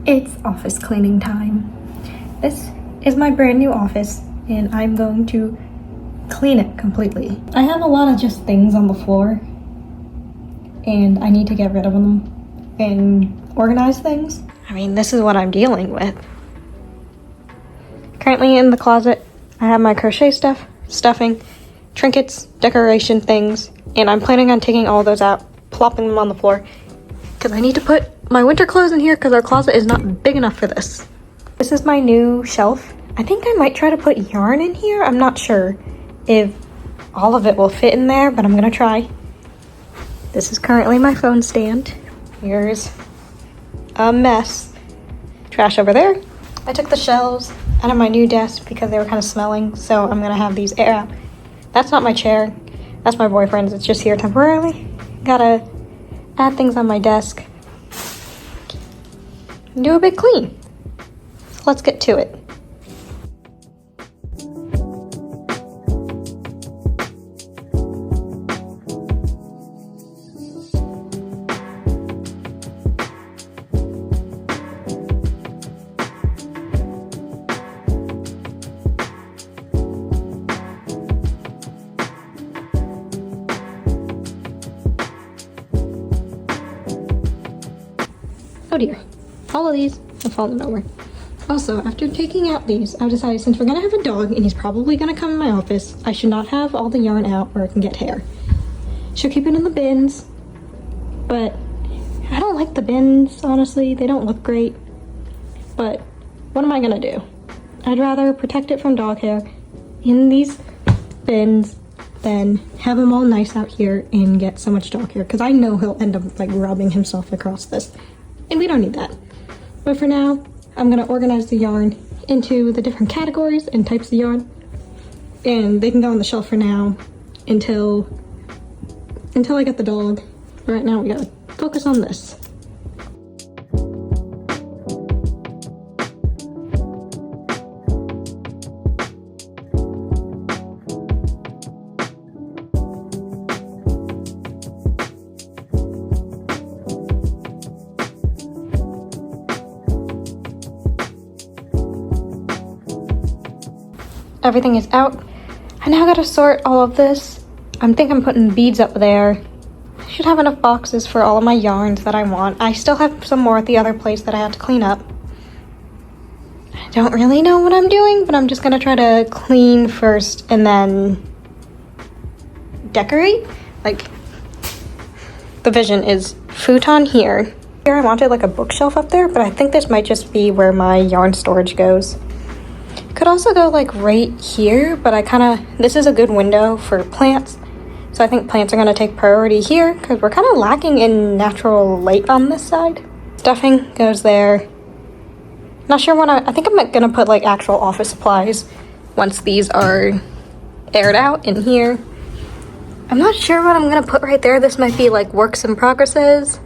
It's office cleaning time. This is my brand new office and I'm going to clean it completely. I have a lot of just things on the floor and I need to get rid of them and organize things. I mean, this is what I'm dealing with. Currently in the closet, I have my crochet stuff, stuffing, trinkets, decoration things, and I'm planning on taking all those out, plopping them on the floor, because I need to put my winter clothes in here because our closet is not big enough for this. This is my new shelf. I think I might try to put yarn in here. I'm not sure if all of it will fit in there, but I'm gonna try. This is currently my phone stand. Here's a mess. Trash over there. I took the shelves out of my new desk because they were kind of smelling, so I'm gonna have these air out. That's not my chair. That's my boyfriend's. It's just here temporarily. Gotta add things on my desk. Do a big clean. So let's get to it. Oh dear. All of these have fallen over. Also, after taking out these, I've decided since we're gonna have a dog and he's probably gonna come in my office, I should not have all the yarn out where it can get hair. Should keep it in the bins, but I don't like the bins, honestly. They don't look great, but what am I gonna do? I'd rather protect it from dog hair in these bins than have him all nice out here and get so much dog hair, because I know he'll end up like rubbing himself across this. And we don't need that. But for now, I'm gonna organize the yarn into the different categories and types of yarn. And they can go on the shelf for now until I get the dog. Right now we gotta focus on this. Everything is out. I now gotta sort all of this. I think I'm putting beads up there. I should have enough boxes for all of my yarns that I want. I still have some more at the other place that I have to clean up. I don't really know what I'm doing, but I'm just gonna try to clean first and then decorate. Like, the vision is futon here. Here I wanted like a bookshelf up there, but I think this might just be where my yarn storage goes. Could also go like right here, but this is a good window for plants. So I think plants are gonna take priority here because we're kind of lacking in natural light on this side. Stuffing goes there. Not sure what I think I'm gonna put like actual office supplies once these are aired out in here. I'm not sure what I'm gonna put right there. This might be like works in progresses.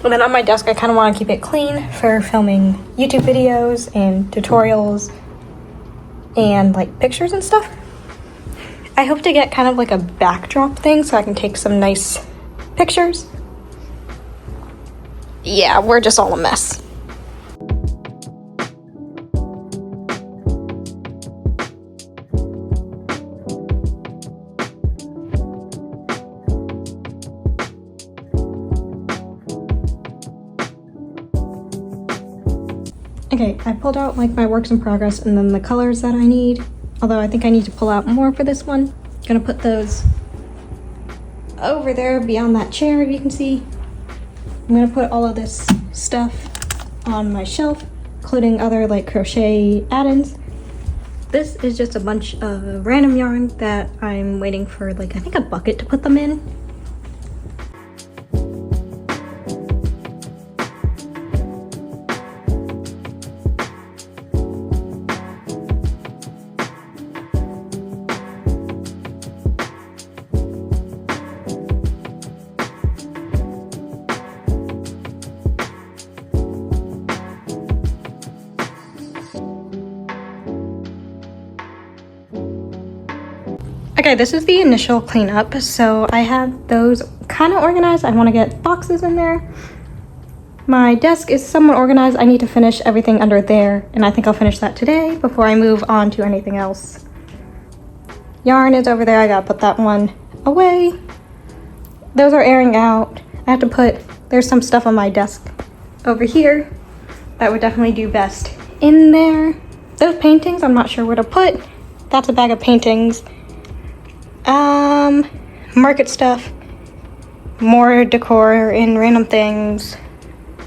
And then on my desk, I kind of want to keep it clean for filming YouTube videos and tutorials and like pictures and stuff. I hope to get kind of like a backdrop thing so I can take some nice pictures. Yeah, we're just all a mess. Okay, I pulled out like my works in progress and then the colors that I need. Although I think I need to pull out more for this one. Gonna put those over there beyond that chair, if you can see. I'm gonna put all of this stuff on my shelf, including other like crochet add-ins. This is just a bunch of random yarn that I'm waiting for like, I think a bucket to put them in. Okay, this is the initial cleanup. So I have those kind of organized. I want to get boxes in there. My desk is somewhat organized. I need to finish everything under there, and I think I'll finish that today before I move on to anything else. Yarn is over there. I gotta put that one away. Those are airing out. I have to put, there's some stuff on my desk over here that would definitely do best in there. Those paintings, I'm not sure where to put. That's a bag of paintings. Market stuff, more decor and random things.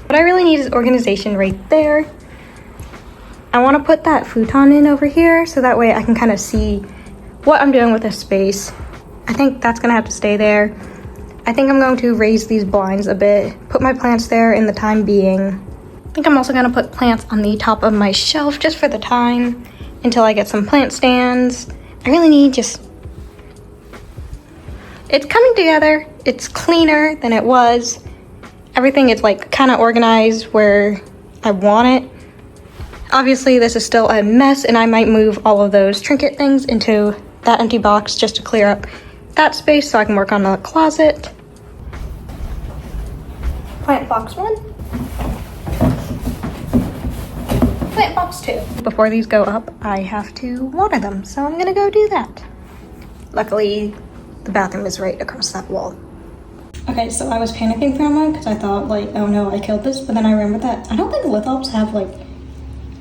What I really need is organization right there. I want to put that futon in over here so that way I can kind of see what I'm doing with this space. I think that's gonna have to stay there. I think I'm going to raise these blinds a bit, put my plants there in the time being. I think I'm also gonna put plants on the top of my shelf just for the time until I get some plant stands. I really need just, it's coming together. It's cleaner than it was. Everything is like kind of organized where I want it. Obviously this is still a mess and I might move all of those trinket things into that empty box just to clear up that space so I can work on the closet. Plant box 1. Plant box 2. Before these go up, I have to water them, so I'm gonna go do that. Luckily, the bathroom is right across that wall. Okay, so I was panicking for a moment because I thought like, oh no, I killed this, but then I remembered that I don't think lithops have like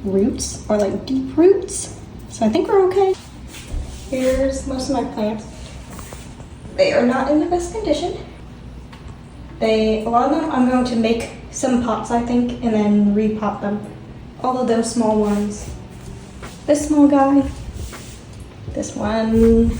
roots or like deep roots, so I think we're okay. Here's most of my plants. They are not in the best condition. A lot of them I'm going to make some pots, I think, and then repot them. All of those small ones. This small guy. This one.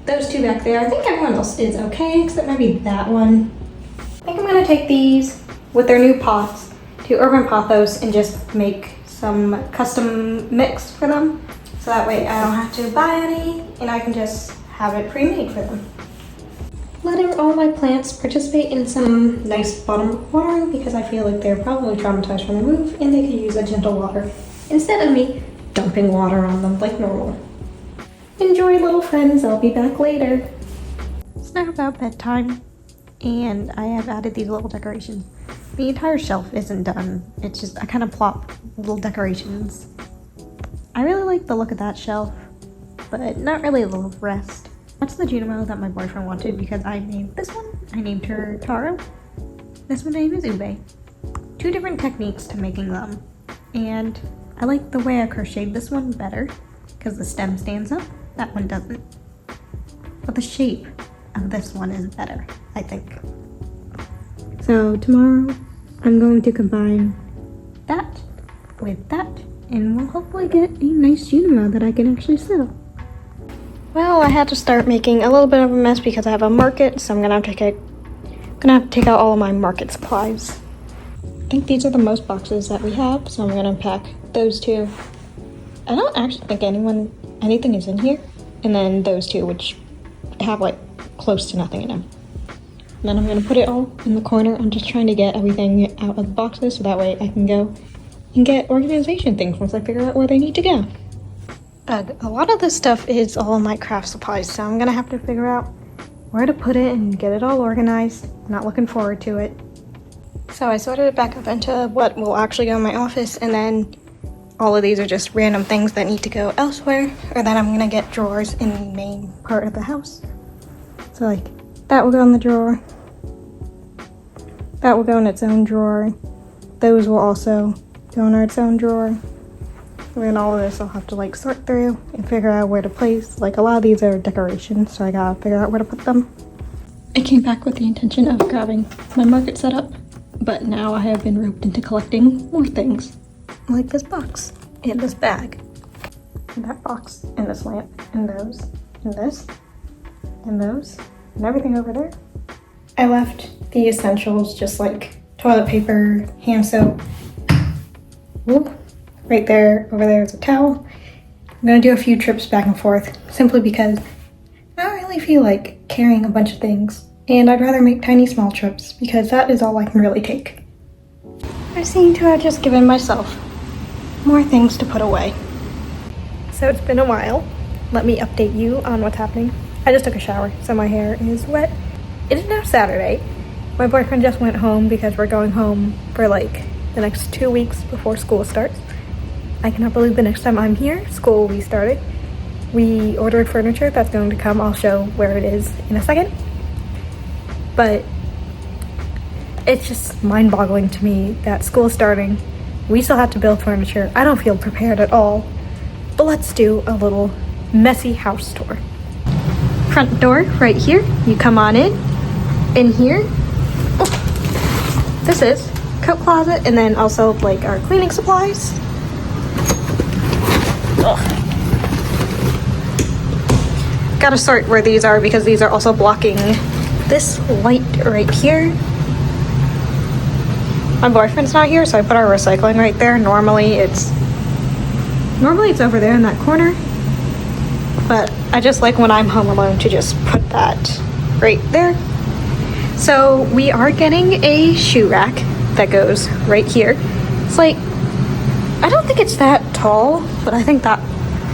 Those two back there. I think everyone else is okay, except maybe that one. I think I'm gonna take these with their new pots to Urban Pothos and just make some custom mix for them. So that way I don't have to buy any and I can just have it pre-made for them. Letting all my plants participate in some nice bottom watering because I feel like they're probably traumatized from the move and they could use a gentle water instead of me dumping water on them like normal. Enjoy, little friends. I'll be back later. It's now about bedtime and I have added these little decorations. The entire shelf isn't done. It's just, I kind of plop little decorations. I really like the look of that shelf, but not really the rest. That's the Junimo that my boyfriend wanted because I named this one. I named her Taro. This one name is Ube. 2 different techniques to making them. And I like the way I crocheted this one better because the stem stands up. That one doesn't. But the shape of this one is better, I think. So tomorrow I'm going to combine that with that and we'll hopefully get a nice Junimo that I can actually sell. Well, I had to start making a little bit of a mess because I have a market, so I'm gonna have to take out all of my market supplies. I think these are the most boxes that we have, so I'm gonna unpack those 2. I don't actually think anything is in here, and then those 2, which have like close to nothing in them. And then I'm gonna put it all in the corner. I'm just trying to get everything out of the boxes so that way I can go and get organization things once I figure out where they need to go. A lot of this stuff is all my craft supplies, so I'm gonna have to figure out where to put it and get it all organized. I'm not looking forward to it. So I sorted it back up into what will actually go in my office, and then all of these are just random things that need to go elsewhere, or then I'm gonna get drawers in the main part of the house. So like, that will go in the drawer. That will go in its own drawer. Those will also go in its own drawer. And then all of this I'll have to like sort through and figure out where to place. Like a lot of these are decorations, so I gotta figure out where to put them. I came back with the intention of grabbing my market setup, but now I have been roped into collecting more things. Like this box, and this bag, and that box, and this lamp, and those, and this, and those, and everything over there. I left the essentials, just like toilet paper, hand soap. Whoop. Right there, over there is a towel. I'm gonna do a few trips back and forth simply because I don't really feel like carrying a bunch of things. And I'd rather make tiny small trips because that is all I can really take. I seem to have just given myself more things to put away. So it's been a while. Let me update you on what's happening. I just took a shower, so my hair is wet. It is now Saturday, My boyfriend just went home because we're going home for like the next 2 weeks before school starts. I cannot believe the next time I'm here, school will be started. We ordered furniture that's going to come. I'll show where it is in a second. But it's just mind-boggling to me that school is starting. We still have to build furniture. I don't feel prepared at all. But let's do a little messy house tour. Front door right here. You come on in. In here, oh, this is coat closet, and then also like our cleaning supplies. Ugh. Gotta sort where these are because these are also blocking this light right here. My boyfriend's not here, so I put our recycling right there. Normally it's over there in that corner, but I just like when I'm home alone to just put that right there. So we are getting a shoe rack that goes right here. It's like, I don't think it's that tall, but I think that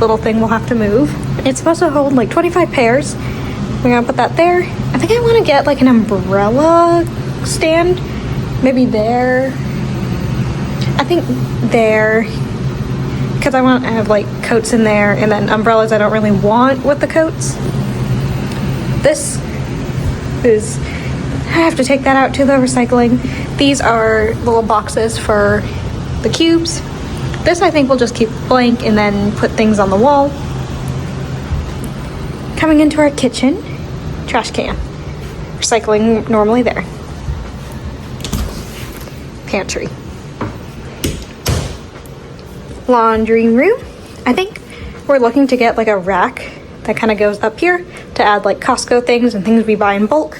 little thing will have to move. It's supposed to hold like 25 pairs. We're gonna put that there. I think I want to get like an umbrella stand, maybe there. I think there, because I want to have like coats in there, and then umbrellas I don't really want with the coats. This is, I have to take that out to the recycling. These are little boxes for the cubes. This I think we'll just keep blank and then put things on the wall. Coming into our kitchen, trash can. Recycling normally there. Pantry. Laundry room. I think we're looking to get like a rack that kind of goes up here to add like Costco things and things we buy in bulk.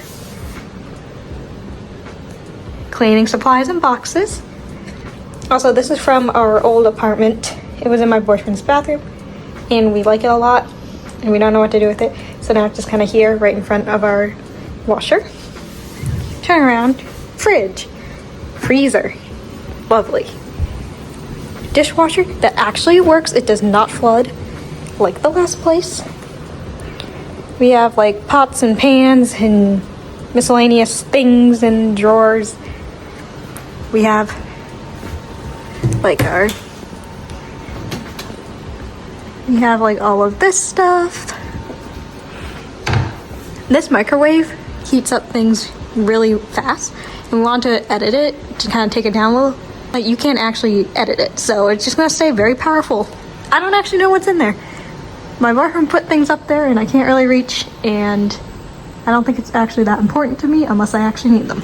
Cleaning supplies and boxes. Also, this is from our old apartment. It was in my boyfriend's bathroom, and we like it a lot, and we don't know what to do with it. So now it's just kind of here, right in front of our washer. Turn around. Fridge. Freezer. Lovely. Dishwasher that actually works. It does not flood like the last place. We have like pots and pans and miscellaneous things and drawers. We have like all of this stuff. This microwave heats up things really fast, and we want to edit it to kind of take it down a little, but you can't actually edit it, so it's just gonna stay very powerful. I don't actually know what's in there. My boyfriend put things up there and I can't really reach, and I don't think it's actually that important to me unless I actually need them.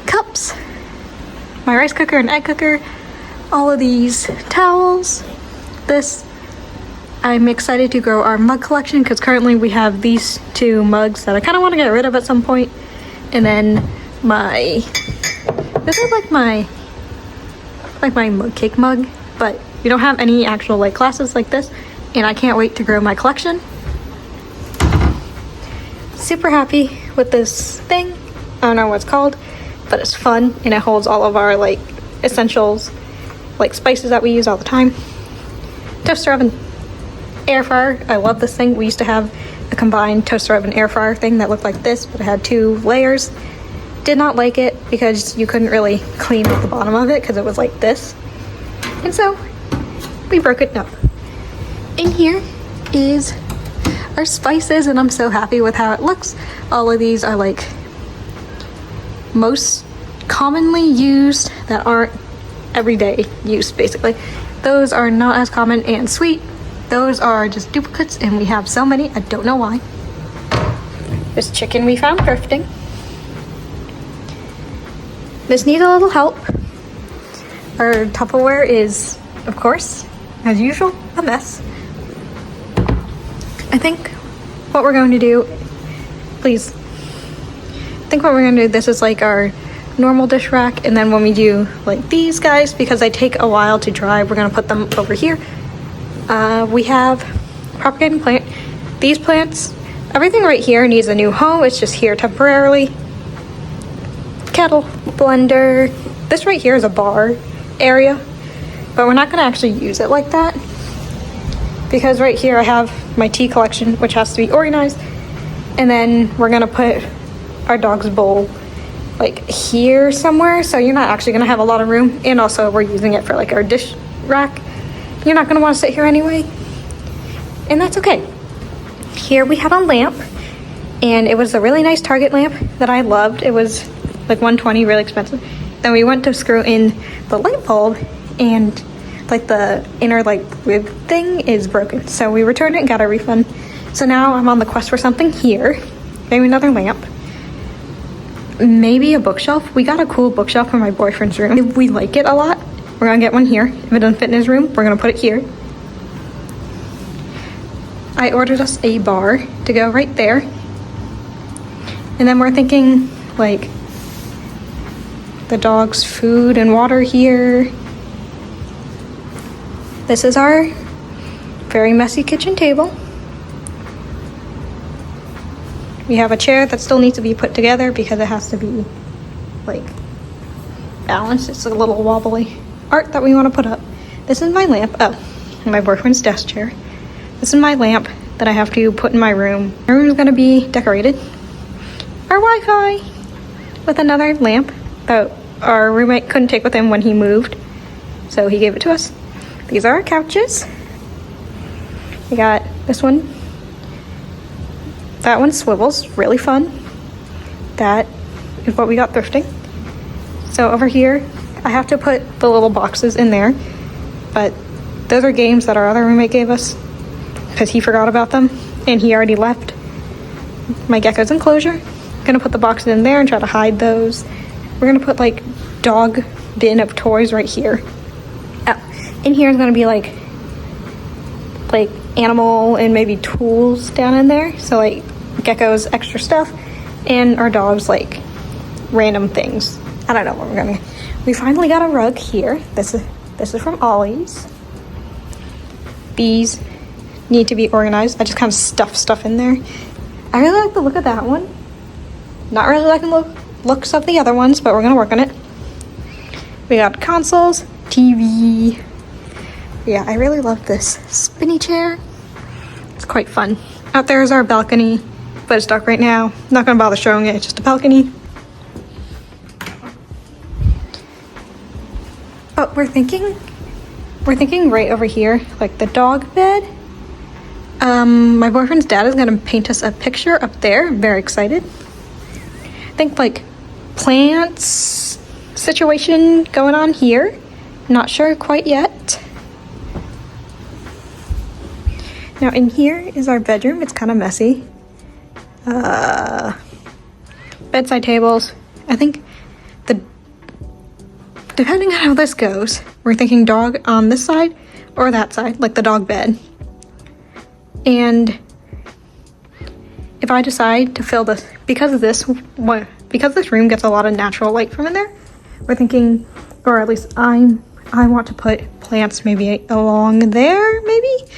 Cups, my rice cooker and egg cooker, all of these towels. This, I'm excited to grow our mug collection because currently we have these 2 mugs that I kind of want to get rid of at some point. And then this is like my mug cake mug, but we don't have any actual like glasses like this, and I can't wait to grow my collection. Super happy with this thing. I don't know what it's called, but it's fun, and it holds all of our like essentials, like spices that we use all the time. Toaster oven. Air fryer. I love this thing. We used to have a combined toaster oven air fryer thing that looked like this, but it had 2 layers. Did not like it because you couldn't really clean at the bottom of it because it was like this. And so we broke it up. In here is our spices, and I'm so happy with how it looks. All of these are like most commonly used that aren't everyday use, basically. Those are not as common and sweet. Those are just duplicates, and we have so many, I don't know why. This chicken we found thrifting. This needs a little help. Our Tupperware is, of course, as usual, a mess. I think what we're going to do, please, I think what we're going to do, this is like our normal dish rack, and then when we do like these guys, because they take a while to dry, we're going to put them over here. We have propagating plant. These plants, everything right here needs a new home. It's just here temporarily. Kettle, blender. This right here is a bar area, but we're not going to actually use it like that because right here I have my tea collection, which has to be organized, and then we're going to put our dog's bowl like here somewhere, so you're not actually gonna have a lot of room. And also we're using it for like our dish rack. You're not gonna want to sit here anyway, and that's okay. Here we had a lamp, and it was a really nice Target lamp that I loved. It was like $120, really expensive. Then we went to screw in the light bulb, and like the inner like rib thing is broken, so we returned it and got a refund. So now I'm on the quest for something here. Maybe another lamp, maybe a bookshelf. We got a cool bookshelf for my boyfriend's room. If we like it a lot, we're gonna get one here. If it doesn't fit in his room, we're gonna put it here. I ordered us a bar to go right there, and then we're thinking like the dog's food and water here. This is our very messy kitchen table. We have a chair that still needs to be put together because it has to be like balanced. It's a little wobbly. Art that we want to put up. This is my lamp. Oh, my boyfriend's desk chair. This is my lamp that I have to put in my room. My room is going to be decorated. Our Wi-Fi with another lamp that our roommate couldn't take with him when he moved, so he gave it to us. These are our couches. We got this one. That one swivels, really fun. That is what we got thrifting. So over here, I have to put the little boxes in there, but those are games that our other roommate gave us because he forgot about them and he already left. My gecko's enclosure. Gonna put the boxes in there and try to hide those. We're gonna put like dog bin of toys right here. Oh, in here is gonna be like animal and maybe tools down in there. So like gecko's extra stuff and our dog's like random things. I don't know what we're gonna. We finally got a rug here. This is from Ollie's. These need to be organized. I just kind of stuff stuff in there. I really like the look of that one. Not really liking the looks of the other ones, but we're gonna work on it. We got consoles, TV. Yeah, I really love this spinny chair. It's quite fun. Out there is our balcony, but it's dark right now. Not gonna bother showing it. It's just a balcony. But we're thinking right over here, like the dog bed. My boyfriend's dad is gonna paint us a picture up there. I'm very excited. I think like plants situation going on here. Not sure quite yet. Now in here is our bedroom. It's kind of messy. Bedside tables. I think depending on how this goes, we're thinking dog on this side or that side, like the dog bed. And if I decide to fill this, because this room gets a lot of natural light from in there, we're thinking, or at least I want to put plants maybe along there, maybe,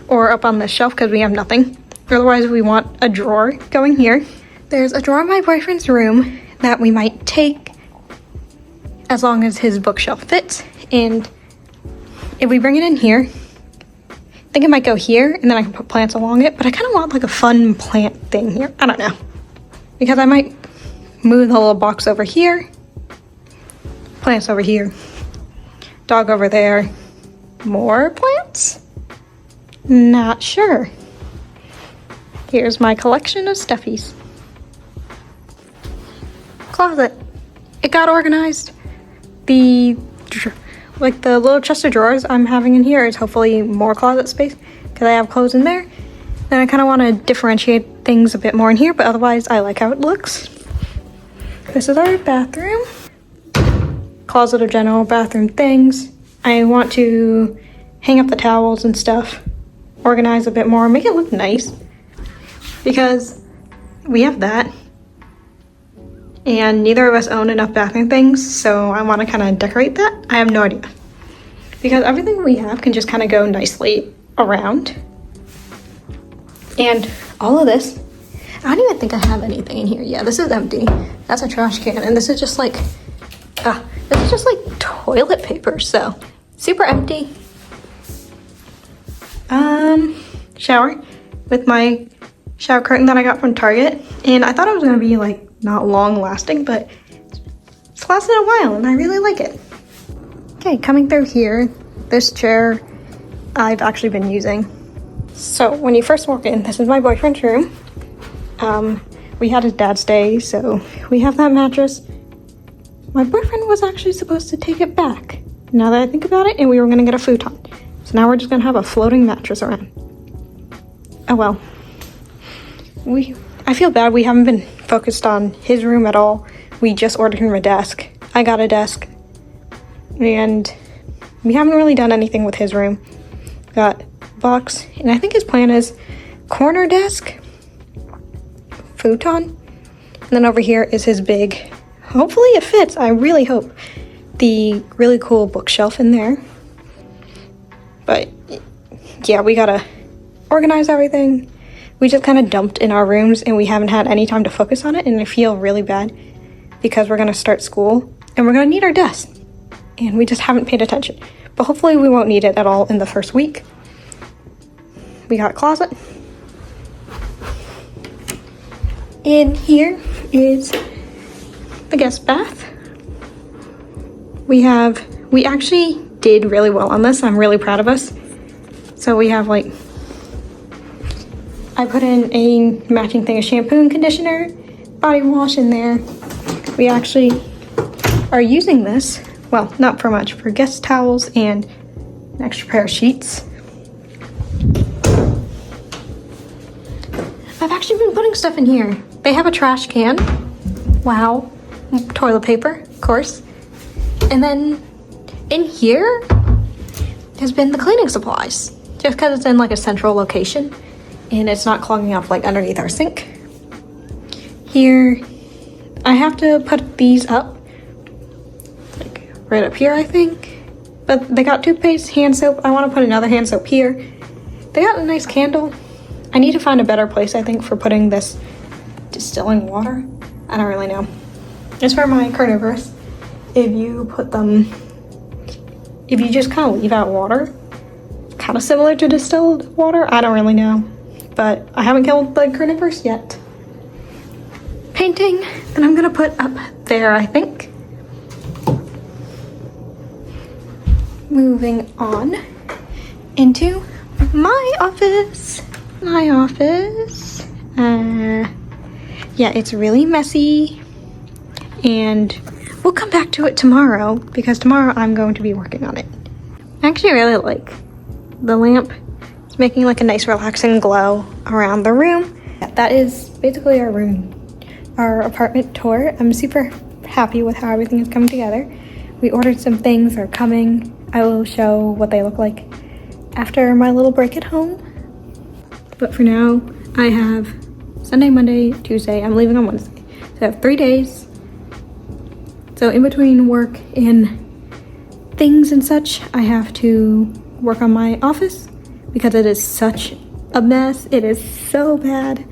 or up on the shelf because we have nothing. Otherwise, we want a drawer going here. There's a drawer in my boyfriend's room that we might take as long as his bookshelf fits. And if we bring it in here, I think it might go here and then I can put plants along it, but I kind of want like a fun plant thing here. I don't know. Because I might move the little box over here, plants over here, dog over there, more plants? Not sure. Here's my collection of stuffies. Closet. It got organized. The little chest of drawers I'm having in here is hopefully more closet space because I have clothes in there. Then I kind of want to differentiate things a bit more in here, but otherwise I like how it looks. This is our bathroom. Closet of general bathroom things. I want to hang up the towels and stuff, organize a bit more, make it look nice because we have that. And neither of us own enough bathroom things, so I want to kind of decorate that. I have no idea. Because everything we have can just kind of go nicely around. And all of this, I don't even think I have anything in here. Yeah, this is empty. That's a trash can. And this is just like toilet paper, so super empty. Shower with my shower curtain that I got from Target. And I thought it was going to be like not long lasting, but it's lasted a while and I really like it. Okay, coming through here, this chair I've actually been using. So when you first walk in, this is my boyfriend's room. We had his dad's day, so we have that mattress. My boyfriend was actually supposed to take it back, now that I think about it, and we were gonna get a futon. So now we're just gonna have a floating mattress around. Oh well. I feel bad we haven't been focused on his room at all. We just ordered him a desk. I got a desk. And we haven't really done anything with his room. Got a box, and I think his plan is corner desk, futon, and then over here is his big, hopefully it fits, I really hope, the really cool bookshelf in there. But yeah, we gotta organize everything. We just kind of dumped in our rooms and we haven't had any time to focus on it, and I feel really bad because we're gonna start school and we're gonna need our desk and we just haven't paid attention. But hopefully we won't need it at all in the first week. We got a closet. In here is the guest bath. We actually did really well on this. I'm really proud of us. So we have like, I put in a matching thing of shampoo and conditioner, body wash in there. We actually are using this, well, not for much, for guest towels and an extra pair of sheets. I've actually been putting stuff in here. They have a trash can. Wow. Toilet paper, of course. And then in here has been the cleaning supplies. Just because it's in like a central location and it's not clogging up like underneath our sink. Here, I have to put these up, like right up here, I think. But they got toothpaste, hand soap. I want to put another hand soap here. They got a nice candle. I need to find a better place, I think, for putting this distilling water. I don't really know. It's for my carnivorous. If you just kind of leave out water, kind of similar to distilled water. I don't really know, but I haven't killed the carnivorous yet. Painting, and I'm gonna put up there, I think. Moving on into my office. My office. Yeah, it's really messy, and we'll come back to it tomorrow because tomorrow I'm going to be working on it. I actually really like the lamp. It's making like a nice relaxing glow around the room. Yeah, that is basically our room, our apartment tour. I'm super happy with how everything is coming together. We ordered some things, they're coming. I will show what they look like after my little break at home. But for now, I have Sunday, Monday, Tuesday. I'm leaving on Wednesday. So I have 3 days. So in between work and things and such, I have to work on my office because it is such a mess. It is so bad.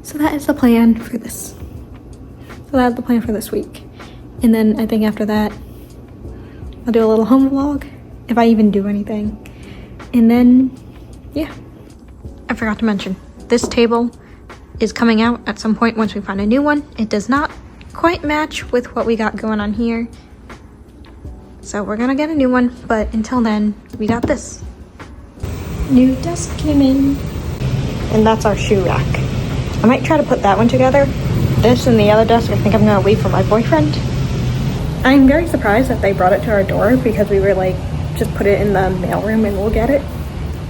So that is the plan for this. So that's the plan for this week. And then I think after that, I'll do a little home vlog, if I even do anything. And then, yeah. I forgot to mention, this table is coming out at some point once we find a new one. It does not quite match with what we got going on here. So we're gonna get a new one, but until then, we got this. New desk came in. And that's our shoe rack. I might try to put that one together. This and the other desk, I think I'm gonna leave for my boyfriend. I'm very surprised that they brought it to our door because we were like, just put it in the mailroom and we'll get it.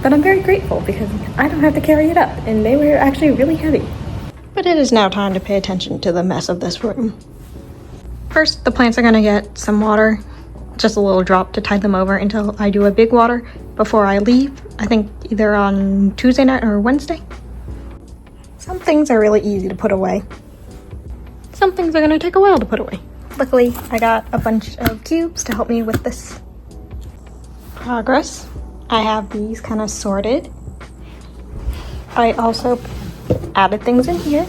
But I'm very grateful because I don't have to carry it up, and they were actually really heavy. But it is now time to pay attention to the mess of this room. First, the plants are gonna get some water, just a little drop to tide them over until I do a big water before I leave. I think either on Tuesday night or Wednesday. Some things are really easy to put away. Some things are gonna take a while to put away. Luckily, I got a bunch of cubes to help me with this progress. I have these kind of sorted. I also added things in here.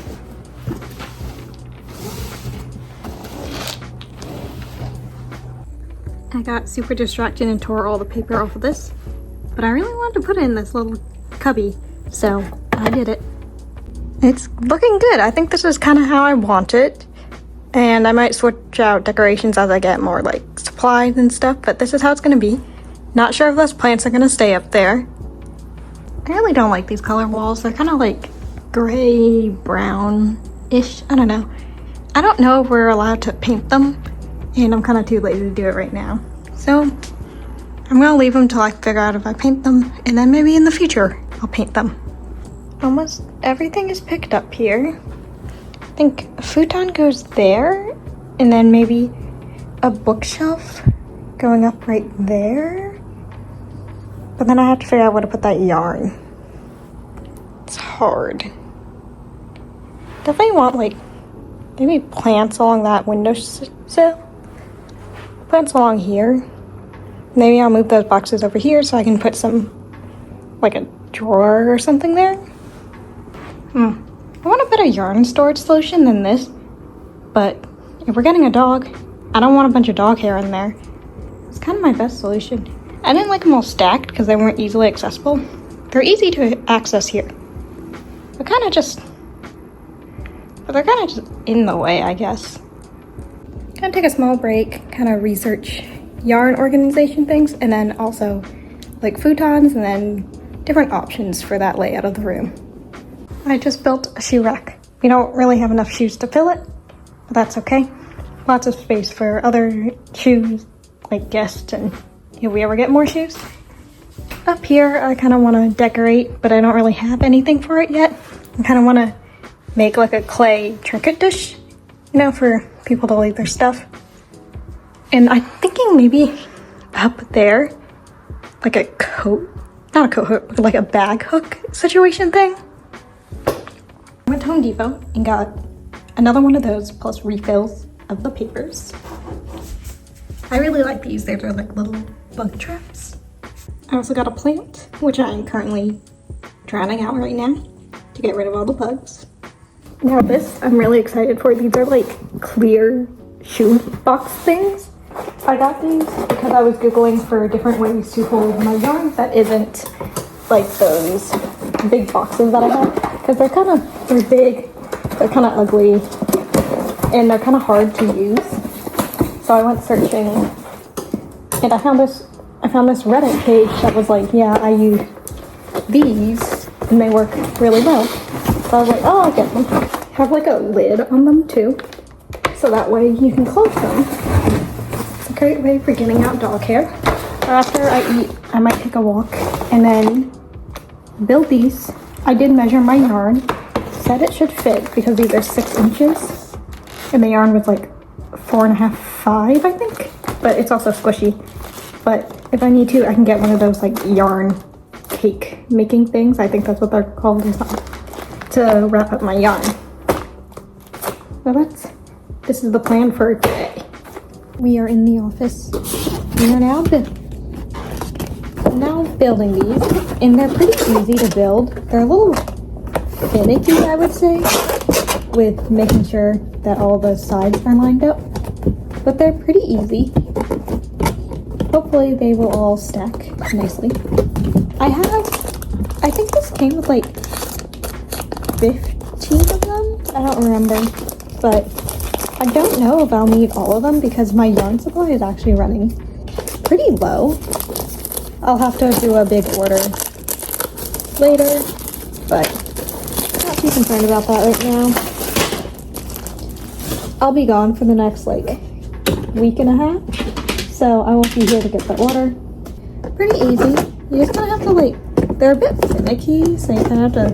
I got super distracted and tore all the paper off of this, but I really wanted to put it in this little cubby, so I did it. It's looking good. I think this is kind of how I want it. And I might switch out decorations as I get more like supplies and stuff, but this is how it's gonna be. Not sure if those plants are gonna stay up there. I really don't like these color walls. They're kind of like gray, brown-ish. I don't know. I don't know if we're allowed to paint them, and I'm kind of too lazy to do it right now. So I'm gonna leave them till I figure out if I paint them, and then maybe in the future I'll paint them. Almost everything is picked up here. I think a futon goes there, and then maybe a bookshelf going up right there. But then I have to figure out where to put that yarn. It's hard. Definitely want like maybe plants along that windowsill. Plants along here. Maybe I'll move those boxes over here so I can put some, like a drawer or something there. I want a better yarn storage solution than this, but if we're getting a dog, I don't want a bunch of dog hair in there. It's kind of my best solution. I didn't like them all stacked because they weren't easily accessible. They're easy to access here. They're kind of just in the way, I guess. Gonna take a small break, kind of research yarn organization things, and then also like futons and then different options for that layout of the room. I just built a shoe rack. We don't really have enough shoes to fill it, but that's okay. Lots of space for other shoes, like guests, and if we ever get more shoes. Up here, I kind of want to decorate, but I don't really have anything for it yet. I kind of want to make like a clay trinket dish, you know, for people to leave their stuff. And I'm thinking maybe up there, like a coat, not a coat hook, but like a bag hook situation thing. I went to Home Depot and got another one of those plus refills of the papers. I really like these. They're like little bug traps. I also got a plant, which I'm currently drowning out right now to get rid of all the bugs. Now this, I'm really excited for. These are like clear shoe box things. I got these because I was Googling for different ways to hold my yarn that isn't like those big boxes that I have. Because they're big, they're kind of ugly, and they're kind of hard to use. So I went searching, and I found this Reddit page that was like, yeah, I use these, and they work really well. So I was like, oh, I'll get them. Have like a lid on them too, so that way you can close them. It's a great way for getting out dog hair. After I eat, I might take a walk and then build these. I did measure my yarn, said it should fit because these are 6 inches, and the yarn was like 4.5, 5, I think, but it's also squishy. But if I need to, I can get one of those like yarn cake making things. I think that's what they're called, to wrap up my yarn. So this is the plan for today. We are in the office. We are now building these, and they're pretty easy to build. They're a little finicky, I would say, with making sure that all the sides are lined up, but they're pretty easy. Hopefully they will all stack nicely. I think this came with like 15 of them. I don't remember, but I don't know if I'll need all of them because my yarn supply is actually running pretty low. I'll have to do a big order later, but not too concerned about that right now. I'll be gone for the next like week and a half, so I won't be here to get the order. Pretty easy. You just kind of have to like, they're a bit finicky, so you kind of have to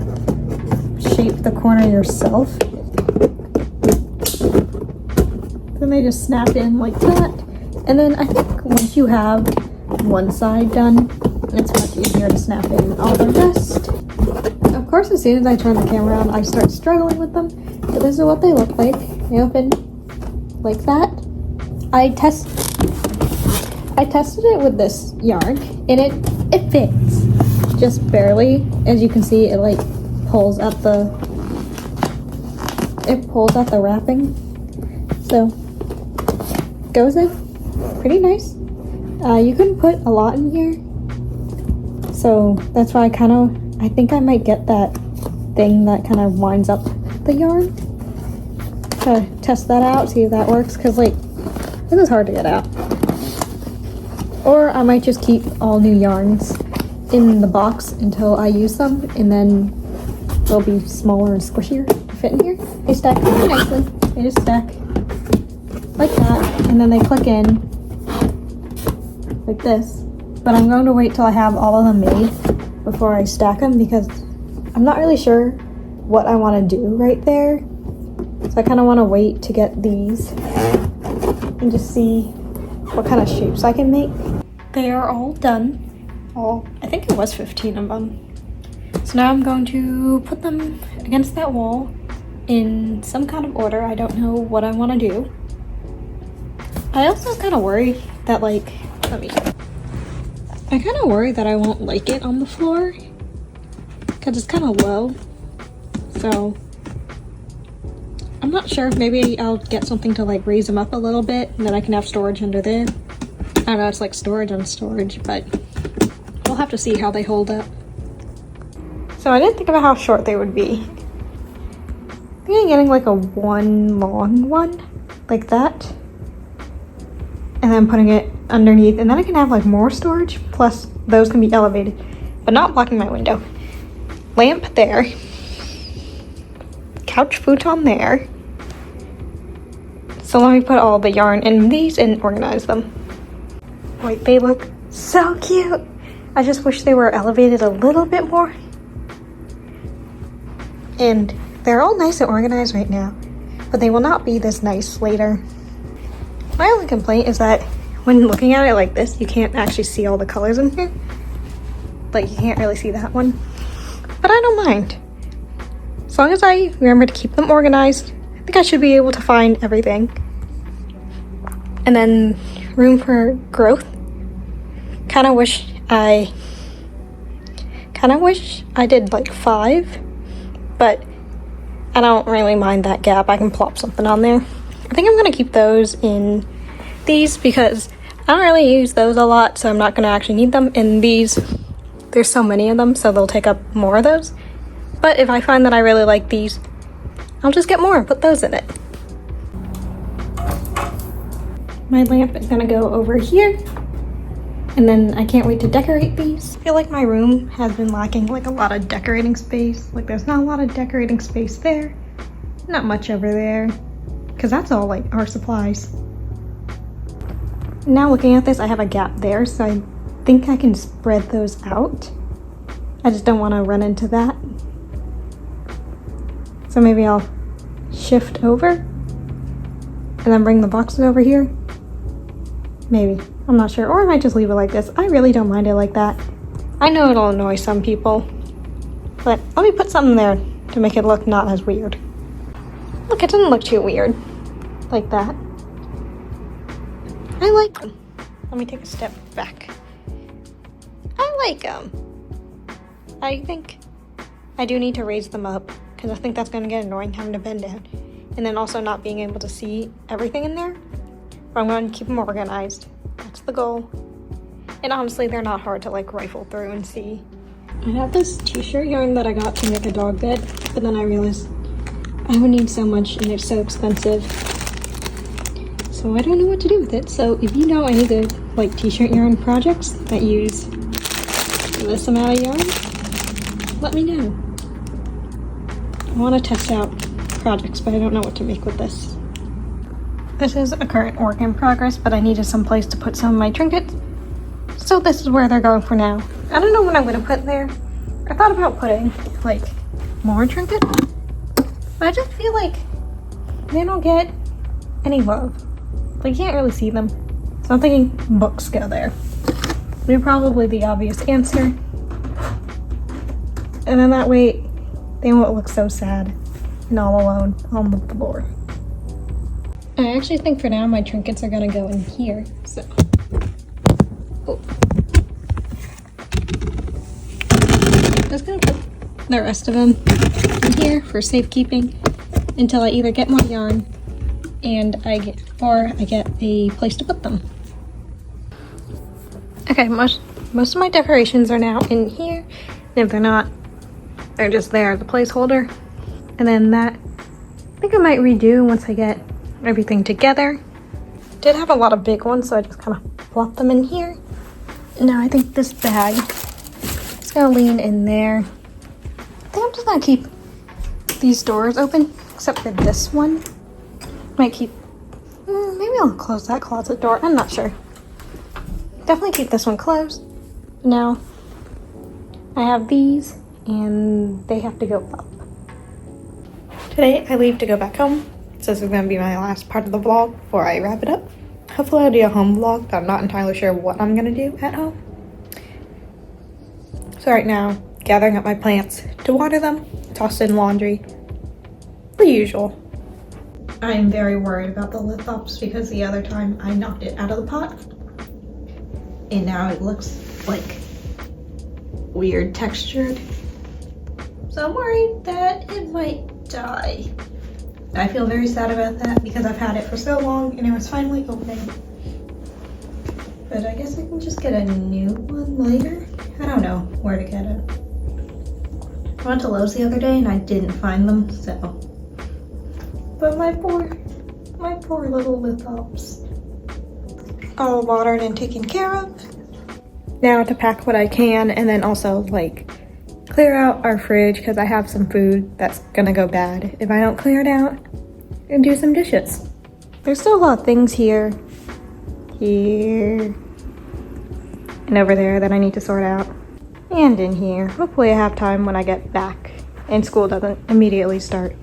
shape the corner yourself. Then they just snap in like that. And then I think once you have one side done, it's much easier to snap in all the rest. Of course, as soon as I turn the camera on, I start struggling with them. But this is what they look like. They open like that. I tested it with this yarn, and it fits, just barely. As you can see, it like pulls at the wrapping, so goes in pretty nice. You couldn't put a lot in here, so that's why I think I might get that thing that kind of winds up the yarn to test that out, see if that works, because like this is hard to get out. Or I might just keep all new yarns in the box until I use them, and then they'll be smaller and squishier to fit in here. They stack really nicely. They just stack like that, and then they click in like this. But I'm going to wait till I have all of them made before I stack them, because I'm not really sure what I want to do right there. So I kind of want to wait to get these and just see what kind of shapes I can make. They are all done. I think it was 15 of them. So now I'm going to put them against that wall in some kind of order. I don't know what I want to do. I also kind of worry that I kind of worry that I won't like it on the floor because it's kind of low. So I'm not sure. Maybe I'll get something to like raise them up a little bit, and then I can have storage under there. I don't know, it's like storage on storage, but we'll have to see how they hold up. So I didn't think about how short they would be. I think I'm getting like a one long one, like that. And then putting it underneath, and then I can have like more storage, plus those can be elevated, but not blocking my window. Lamp there. Couch futon there. So let me put all the yarn in these and organize them. Wait, they look so cute. I just wish they were elevated a little bit more. And they're all nice and organized right now, but they will not be this nice later. My only complaint is that when looking at it like this, you can't actually see all the colors in here. Like, you can't really see that one. But I don't mind. As long as I remember to keep them organized, I think I should be able to find everything. And then room for growth. Kind of wish I did like 5, but I don't really mind that gap. I can plop something on there. I think I'm gonna keep those in these because I don't really use those a lot, so I'm not gonna actually need them. And these, there's so many of them, so they'll take up more of those. But if I find that I really like these, I'll just get more and put those in it. My lamp is gonna go over here, and then I can't wait to decorate these. I feel like my room has been lacking like a lot of decorating space. Like, there's not a lot of decorating space there, not much over there, because that's all like our supplies. Now looking at this, I have a gap there, so I think I can spread those out. I just don't want to run into that. So maybe I'll shift over and then bring the boxes over here. Maybe, I'm not sure. Or I might just leave it like this. I really don't mind it like that. I know it'll annoy some people, but let me put something there to make it look not as weird. Look, it doesn't look too weird like that. I like them. Let me take a step back. I like them. I think I do need to raise them up because I think that's going to get annoying having to bend down and then also not being able to see everything in there. But I'm going to keep them organized. That's the goal. And honestly, they're not hard to like rifle through and see. I have this t-shirt yarn that I got to make a dog bed, but then I realized I would need so much and it's so expensive. So I don't know what to do with it. So if you know any good like t-shirt yarn projects that use this amount of yarn, let me know. I want to test out projects, but I don't know what to make with this. This is a current work in progress, but I needed some place to put some of my trinkets. So this is where they're going for now. I don't know what I'm going to put there. I thought about putting like more trinkets, but I just feel like they don't get any love. Like, you can't really see them. So I'm thinking books go there. They're probably the obvious answer. And then that way they won't look so sad and all alone on the floor. I actually think for now my trinkets are gonna go in here, so. Oh. I'm just gonna put the rest of them in here for safekeeping until I either get more yarn and I get a place to put them. Okay, most of my decorations are now in here, and if they're they're just there as a placeholder. And then that, I think I might redo once I get everything together. Did have a lot of big ones, so I just kind of plopped them in here. Now I think this bag is gonna lean in there. I think I'm just gonna keep these doors open, except for this one. Might keep, maybe I'll close that closet door. I'm not sure. Definitely keep this one closed. Now I have these, and they have to go up. Today I leave to go back home. So this is gonna be my last part of the vlog before I wrap it up. Hopefully I'll do a home vlog, but I'm not entirely sure what I'm gonna do at home. So right now, gathering up my plants to water them, toss in laundry, the usual. I am very worried about the lithops because the other time I knocked it out of the pot and now it looks like weird textured. So I'm worried that it might die. I feel very sad about that because I've had it for so long and it was finally open. But I guess I can just get a new one later. I don't know where to get it. I went to Lowe's the other day and I didn't find them, so. But my poor little lithops. All watered and taken care of. Now to pack what I can and then also like clear out our fridge because I have some food that's gonna go bad if I don't clear it out, and do some dishes. There's still a lot of things here, and over there that I need to sort out, and in here. Hopefully I have time when I get back and school doesn't immediately start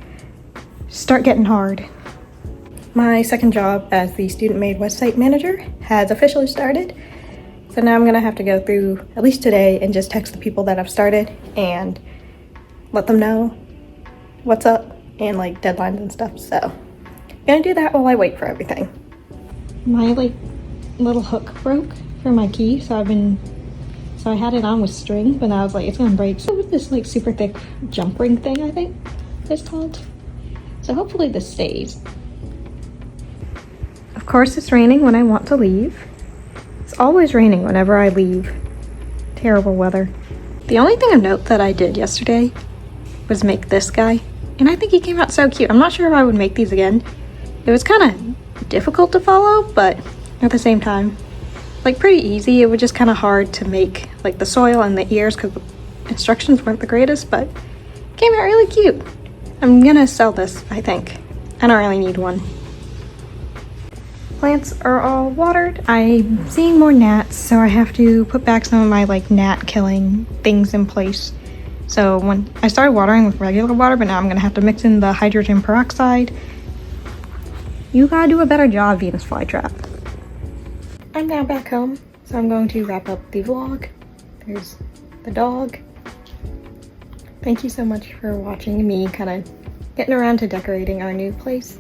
getting hard. My second job as the Student Made website manager has officially started. So now I'm gonna have to go through, at least today, and just text the people that I've started and let them know what's up and like deadlines and stuff. So I'm gonna do that while I wait for everything. My like little hook broke for my key, so I had it on with string, but now I was like, it's gonna break. So with this like super thick jump ring thing, I think it's called. So hopefully this stays. Of course it's raining when I want to leave. It's always raining whenever I leave. Terrible weather. The only thing of note that I did yesterday was make this guy, and I think he came out so cute. I'm not sure if I would make these again. It was kind of difficult to follow, but at the same time, like pretty easy. It was just kind of hard to make like the soil and the ears because the instructions weren't the greatest, but it came out really cute. I'm gonna sell this, I think. I don't really need one. Plants are all watered. I'm seeing more gnats, so I have to put back some of my like gnat killing things in place. So when I started watering with regular water, but now I'm gonna have to mix in the hydrogen peroxide. You gotta do a better job, Venus flytrap. I'm now back home, so I'm going to wrap up the vlog. There's the dog. Thank you so much for watching me kind of getting around to decorating our new place.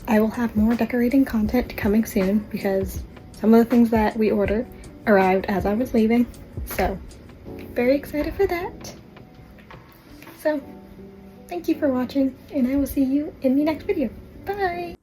I will have more decorating content coming soon because some of the things that we ordered arrived as I was leaving. So, very excited for that. So, thank you for watching and I will see you in the next video. Bye!